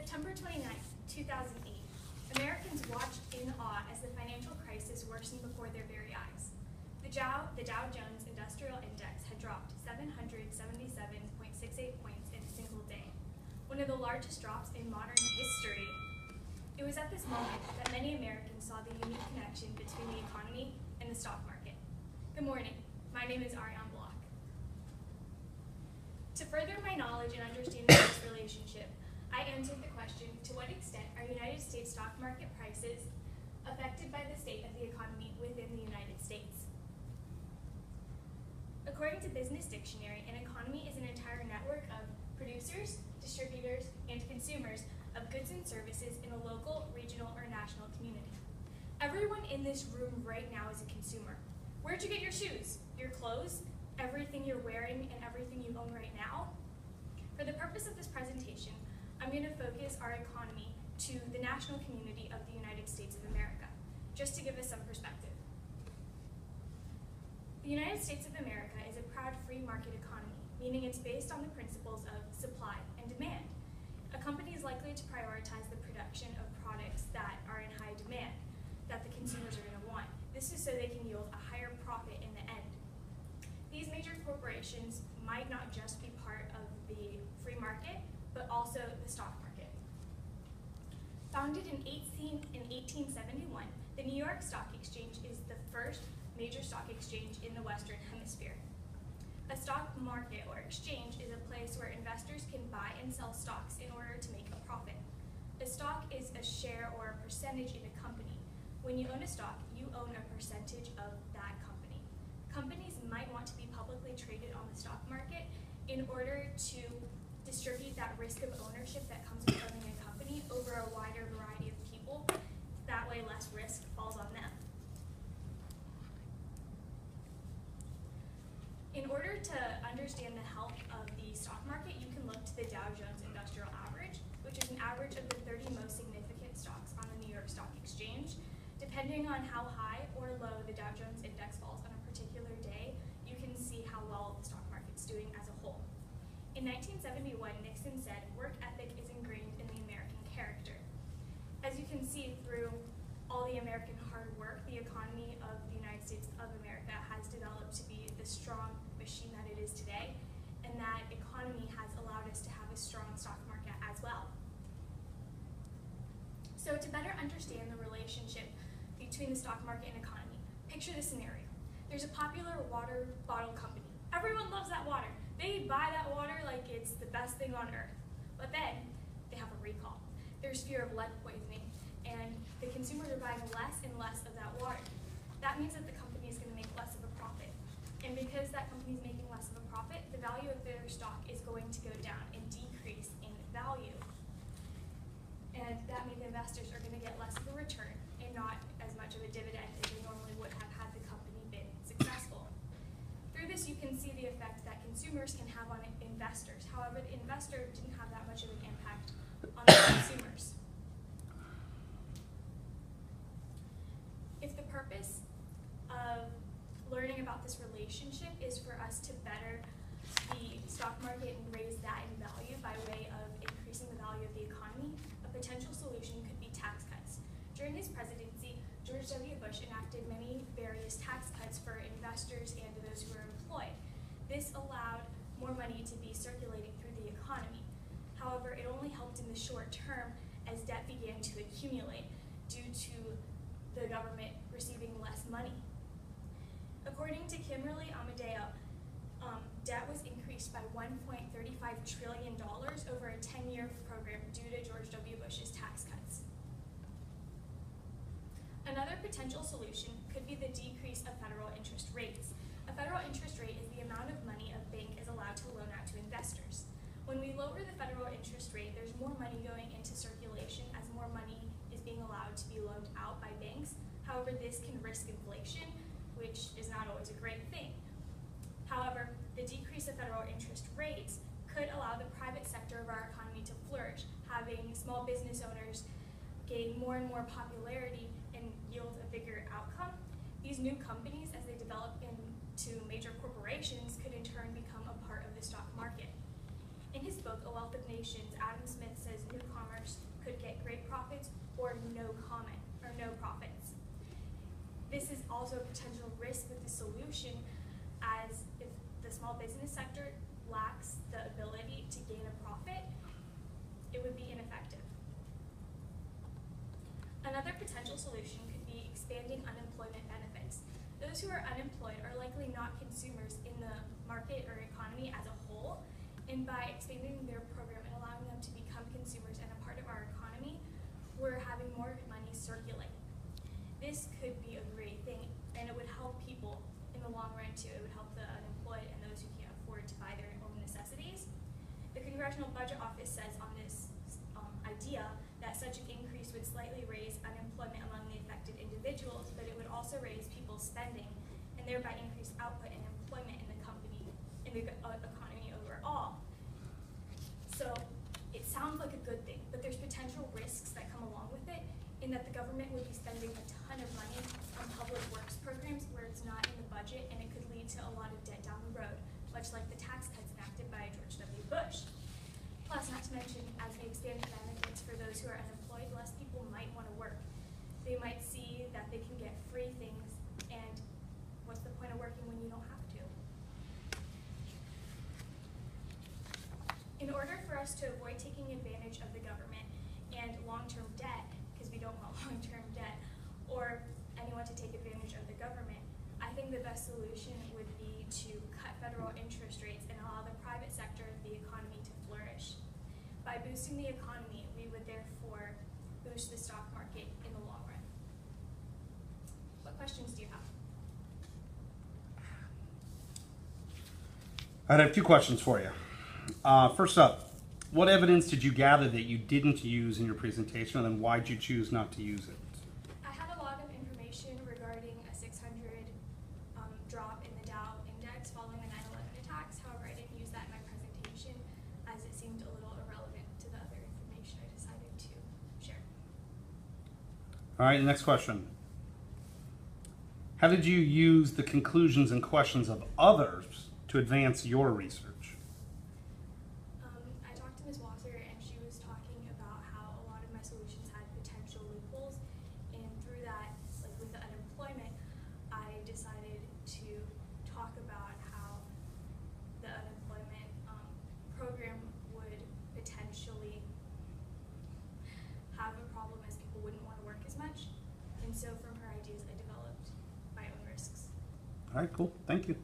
September 29th, 2008, Americans watched in awe as the financial crisis worsened before their very eyes. The Dow Jones Industrial Index had dropped 777.68 points in a single day, one of the largest drops in modern history. It was at this moment that many Americans saw the unique connection between the economy and the stock market. Good morning, my name is Ariana B. To further my knowledge and understanding of this relationship, I answered the question, to what extent are United States stock market prices affected by the state of the economy within the United States? According to Business Dictionary, an economy is an entire network of producers, distributors, and consumers of goods and services in a local, regional, or national community. Everyone in this room right now is a consumer. Where'd you get your shoes, your clothes, everything you're wearing, and everything you own right now? For the purpose of this presentation, I'm going to focus our economy to the national community of the United States of America, just to give us some perspective. The United States of America is a proud free market economy, meaning it's based on the principles of supply and demand. A company is likely to prioritize the production of products that are in high demand, that the consumers are going to want. This is so they can yield a higher profit in the end. These major corporations might not just be part of the free market, but also the stock market. Founded in 1871, the New York Stock Exchange is the first major stock exchange in the Western Hemisphere. A stock market or exchange is a place where investors can buy and sell stocks in order to make a profit. A stock is a share or a percentage in a company. When you own a stock, you own a percentage of that company. Companies might want to be publicly traded on the stock market in order to distribute that risk of ownership that comes with owning a company over a wider variety of people. That way, less risk falls on them. In order to understand the health of the stock market, you can look to the Dow Jones Industrial Average, which is an average of the 30 most significant stocks on the New York Stock Exchange. Depending on how high or low the Dow Jones Index falls on a particular day, you can see how well the stock market's doing as a whole. In 1971, Nixon said, "Work ethic is ingrained in the American character." As you can see through all the American hard work, the economy of the United States of America has developed to be the strong machine that it is today, and that economy has allowed us to have a strong stock market as well. So to better understand the relationship between the stock market and economy, picture this scenario. There's a popular water bottle company. Everyone loves that water. They buy that water like it's the best thing on earth. But then they have a recall. There's fear of lead poisoning, and the consumers are buying less and less of that water. That means that the company is going to make less of a profit. And because that company is making less of a profit, the value of their stock is going to go down and decrease in value. And that means investors are going to get less of a return and not as much of a dividend as they normally would have had the company been successful. Through this, you can see the effect that consumers can have on investors. However, the investor didn't have that much of an impact on the consumers. If the purpose of learning about this relationship is for us to better the stock market and raise that in value by way of increasing the value of the economy, a potential solution could be tax cuts. During his presidency, George W. Bush enacted many various tax cuts for investors and those who were employed. This allowed more money to be circulating through the economy. However, it only helped in the short term as debt began to accumulate due to the government receiving less money. According to Kimberly Amadeo, debt was increased by $1.35 trillion over a 10-year program due to George W. Bush's tax cuts. Another potential solution could be the decrease of federal interest rates. A federal interest rate is the amount of money a bank is allowed to loan out to investors. When we lower the federal interest rate, there's more money going into circulation as more money is being allowed to be loaned out by banks. However, this can risk inflation, which is not always a great thing. However, the decrease of federal interest rates could allow the private sector of our economy to flourish, having small business owners gain more and more popularity and yield a bigger outcome. These new companies, as they develop into major corporations, could in turn become a part of the stock market. In his book, A Wealth of Nations, Adam Smith says new commerce could get great profits or no profits. This is also a potential risk with the solution, as if the small business sector lacks the ability to gain a profit, it would be ineffective. Another potential solution could be expanding unemployment benefits. Those who are unemployed are likely not consumers in the market or economy as a whole, and by expanding their program and allowing them to become consumers and a part of our economy, we're having more money circulate. This could be a great thing, and it would help people in the long run too. It would help the unemployed and those who can't afford to buy their own necessities. The Congressional Budget Office says on this idea that such an increase would slightly raise unemployment among the affected individuals, but it would also raise people's spending and thereby increase output and employment in the economy overall. So it sounds like a good thing, but there's potential risks that come along with it, in that the government would be spending a ton of money on public works programs where it's not in the budget, and it could lead to a lot of debt down the road, much like the tax cuts enacted by George W. Bush. Plus, not to mention, as we expand benefits for those who are unemployed, less people might want to work. They might see that they can get free things, and what's the point of working when you don't have to? In order for us to avoid taking advantage of the government and long-term debt, because we don't want long-term debt, or anyone to take advantage of the government, I think the best solution would be to cut federal interest rates and allow the private sector of the economy to flourish. By boosting the economy, we would therefore boost the stock market in the long run. What questions do you have? I have two questions for you. First up, what evidence did you gather that you didn't use in your presentation, and then why did you choose not to use it? I had a lot of information regarding a 600 drop in the Dow index following the 9/11 attacks. However, I didn't use that in my presentation as it seemed a little irrelevant to the other information I decided to share. All right, next question. How did you use the conclusions and questions of others to advance your research? I talked to Ms. Wasser, and she was talking about how a lot of my solutions had potential loopholes, and through that, like with the unemployment, I decided to talk about how the unemployment program would potentially have a problem as people wouldn't want to work as much. And so from her ideas, I developed my own risks. All right, cool. Thank you.